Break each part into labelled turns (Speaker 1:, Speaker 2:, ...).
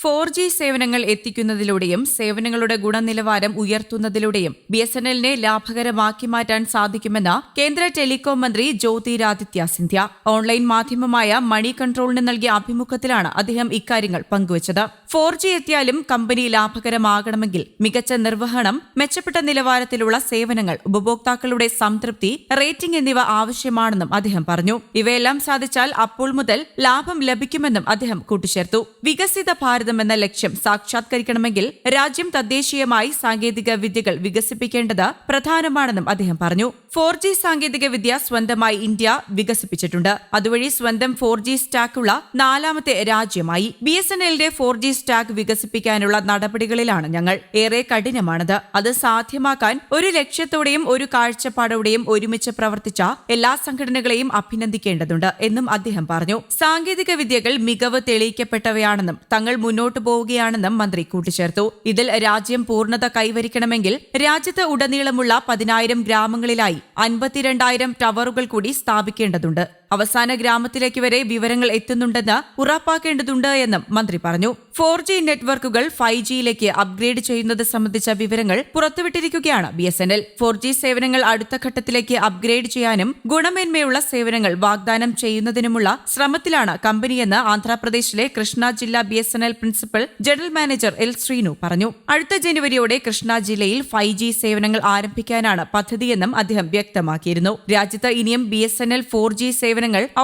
Speaker 1: 4G സേവനങ്ങൾ എത്തിക്കുന്നതിലൂടെയും സേവനങ്ങളുടെ ഗുണനിലവാരം ഉയർത്തുന്നതിലൂടെയും BSNLനെ ലാഭകരമാക്കി മാറ്റാൻ സാധിക്കുമെന്ന് കേന്ദ്ര ടെലികോം മന്ത്രി ജ്യോതിരാദിത്യ സിന്ധ്യ ഓൺലൈൻ മാധ്യമമായ മണി കൺട്രോളിന് നൽകിയ അഭിമുഖത്തിലാണ് അദ്ദേഹം ഇക്കാര്യങ്ങൾ പങ്കുവച്ചത്. 4G എത്തിയാലും കമ്പനി ലാഭകരമാകണമെങ്കിൽ മികച്ച നിർവഹണം, മെച്ചപ്പെട്ട നിലവാരത്തിലുള്ള സേവനങ്ങൾ, ഉപഭോക്താക്കളുടെ സംതൃപ്തി, റേറ്റിംഗ് എന്നിവ ആവശ്യമാണെന്നും അദ്ദേഹം പറഞ്ഞു. ഇവയെല്ലാം സാധിച്ചാൽ അപ്പോൾ മുതൽ ലാഭം ലഭിക്കുമെന്നും അദ്ദേഹം കൂട്ടിച്ചേർത്തു. വികസിത ഭാരതം എന്ന ലക്ഷ്യം സാക്ഷാത്കരിക്കണമെങ്കിൽ രാജ്യം തദ്ദേശീയമായി സാങ്കേതിക വിദ്യകൾ വികസിപ്പിക്കേണ്ടത് പ്രധാനമാണെന്നും അദ്ദേഹം പറഞ്ഞു. 4G സാങ്കേതിക വിദ്യ സ്വന്തമായി ഇന്ത്യ വികസിപ്പിച്ചിട്ടുണ്ട്. അതുവഴി സ്വന്തം 4G സ്റ്റാക്കുള്ള 4ാമത്തെ രാജ്യമായി. BSNLന്റെ 4G സ്റ്റാക്ക് വികസിപ്പിക്കാനുള്ള നടപടികളിലാണ് ഞങ്ങൾ. ഏറെ കഠിനമാണത്. അത് സാധ്യമാക്കാൻ ഒരു ലക്ഷ്യത്തോടെയും ഒരു കാഴ്ചപ്പാടോടെയും ഒരുമിച്ച് പ്രവർത്തിച്ച എല്ലാ സംഘടനകളെയും അഭിനന്ദിക്കേണ്ടതുണ്ട് എന്നും അദ്ദേഹം പറഞ്ഞു. സാങ്കേതിക വിദ്യകൾ മികവ് തെളിയിക്കപ്പെട്ടവയാണെന്നും തങ്ങൾ മുന്നോട്ടു പോവുകയാണെന്നും മന്ത്രി കൂട്ടിച്ചേർത്തു. ഇതിൽ രാജ്യം പൂർണ്ണത കൈവരിക്കണമെങ്കിൽ രാജ്യത്ത് ഉടനീളമുള്ള 10,000 ഗ്രാമങ്ങളിലായി 52,000 ടവറുകൾ കൂടി സ്ഥാപിക്കേണ്ടതുണ്ട്. അവസാന ഗ്രാമത്തിലേക്ക് വരെ വിവരങ്ങൾ എത്തുന്നുണ്ടെന്ന് ഉറപ്പാക്കേണ്ടതുണ്ട് എന്നും മന്ത്രി പറഞ്ഞു. 4G നെറ്റ്വർക്കുകൾ 5Gയിലേക്ക് അപ്ഗ്രേഡ് ചെയ്യുന്നത് സംബന്ധിച്ച വിവരങ്ങൾ പുറത്തുവിട്ടിരിക്കുകയാണ് BSNL. 4G സേവനങ്ങൾ അടുത്ത ഘട്ടത്തിലേക്ക് അപ്ഗ്രേഡ് ചെയ്യാനും ഗുണമേന്മയുള്ള സേവനങ്ങൾ വാഗ്ദാനം ചെയ്യുന്നതിനുമുള്ള ശ്രമത്തിലാണ് കമ്പനിയെന്ന് ആന്ധ്രാപ്രദേശിലെ കൃഷ്ണ ജില്ലാ BSNL principal general manager L Sreenu പറഞ്ഞു. അടുത്ത ജനുവരിയോടെ കൃഷ്ണ ജില്ലയിൽ 5G സേവനങ്ങൾ ആരംഭിക്കാനാണ് പദ്ധതിയെന്നും അദ്ദേഹം വ്യക്തമാക്കിയിരുന്നു. രാജ്യത്ത് ഇനിയും BSNL 4G സേവനങ്ങൾ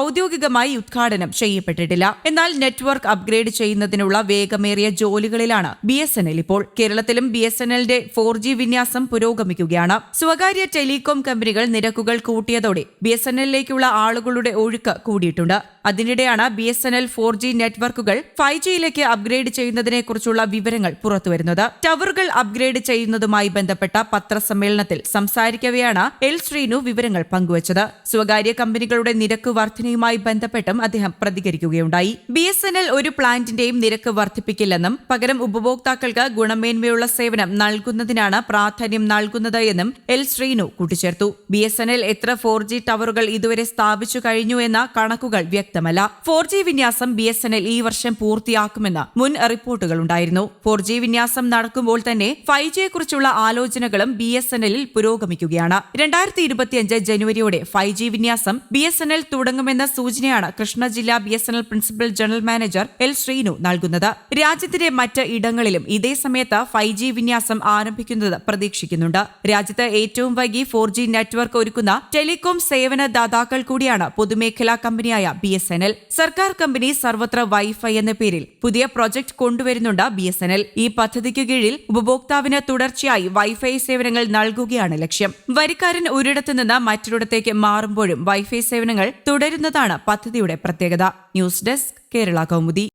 Speaker 1: ഔദ്യോഗികമായി ഉദ്ഘാടനം ചെയ്യപ്പെട്ടിട്ടില്ല. എന്നാൽ നെറ്റ്വർക്ക് അപ്ഗ്രേഡ് ചെയ്യുന്നതിനുള്ള വേഗമേറിയ ജോലികളിലാണ് BSNL ഇപ്പോൾ. കേരളത്തിലും BSNLന്റെ 4G വിന്യാസം പുരോഗമിക്കുകയാണ്. സ്വകാര്യ ടെലികോം കമ്പനികൾ നിരക്കുകൾ കൂട്ടിയതോടെ BSNLിലേക്കുള്ള ആളുകളുടെ ഒഴുക്ക് കൂടിയിട്ടുണ്ട്. അതിനിടെയാണ് BSNL 4G നെറ്റ്വർക്കുകൾ 5Gയിലേക്ക് അപ്ഗ്രേഡ് ചെയ്യുന്നതിനെക്കുറിച്ചുള്ള വിവരങ്ങൾ പുറത്തുവരുന്നത്. ടവറുകൾ അപ്ഗ്രേഡ് ചെയ്യുന്നതുമായി ബന്ധപ്പെട്ട പത്രസമ്മേളനത്തിൽ സംസാരിക്കവെയാണ് എൽ ശ്രീനു വിവരങ്ങൾ പങ്കുവച്ചത്. സ്വകാര്യ കമ്പനികളുടെ നിരക്ക് വർധനയുമായി ബന്ധപ്പെട്ടും അദ്ദേഹം പ്രതികരിക്കുകയുണ്ടായി. BSNL ഒരു പ്ലാന്റിന്റെയും നിരക്ക് വർദ്ധിപ്പിക്കില്ലെന്നും പകരം ഉപഭോക്താക്കൾക്ക് ഗുണമേന്മയുള്ള സേവനം നൽകുന്നതിനാണ് പ്രാധാന്യം നൽകുന്നത് എന്നും എൽ ശ്രീനു കൂട്ടിച്ചേർത്തു. BSNL എത്ര 4G ടവറുകൾ ഇതുവരെ സ്ഥാപിച്ചു കഴിഞ്ഞു എന്ന കണക്കുകൾ വ്യക്തമല്ല. 4G വിന്യാസം BSNL ഈ വർഷം പൂർത്തിയാക്കുമെന്ന് മുൻ റിപ്പോർട്ടുകളുണ്ടായിരുന്നു. 4G വിന്യാസം നടക്കുമ്പോൾ തന്നെ 5Gയെക്കുറിച്ചുള്ള ആലോചനകളും BSNLിൽ പുരോഗമിക്കുകയാണ്. 2025 ജനുവരിയോടെ 5G വിന്യാസം BSNL തുടങ്ങുമെന്ന സൂചനയാണ് കൃഷ്ണ ജില്ലാ BSNL principal general manager L Sreenu നൽകുന്നത്. രാജ്യത്തിന്റെ മറ്റ് ഇടങ്ങളിലും ഇതേ സമയത്ത് 5G വിന്യാസം ആരംഭിക്കുന്നത് പ്രതീക്ഷിക്കുന്നുണ്ട്. രാജ്യത്ത് ഏറ്റവും വൈകി 4G നെറ്റ്വർക്ക് ഒരുക്കുന്ന ടെലികോം സേവന ദാതാക്കൾ കൂടിയാണ് പൊതുമേഖലാ കമ്പനിയായ BSNL. സർക്കാർ കമ്പനി സർവത്ര വൈഫൈ എന്ന പേരിൽ പുതിയ പ്രൊജക്ട് കൊണ്ടുവരുന്നുണ്ട് BSNL. ഈ പദ്ധതിക്കു കീഴിൽ ഉപഭോക്താവിന് തുടർച്ചയായി വൈഫൈ സേവനങ്ങൾ നൽകുകയാണ് ലക്ഷ്യം. വരിക്കാരൻ ഒരിടത്തു നിന്ന് മറ്റൊരിടത്തേക്ക് മാറുമ്പോഴും വൈഫൈ സേവനങ്ങൾ തുടരുന്നതാണ് പദ്ധതിയുടെ പ്രത്യേകത. News desk, Kerala Kaumudi.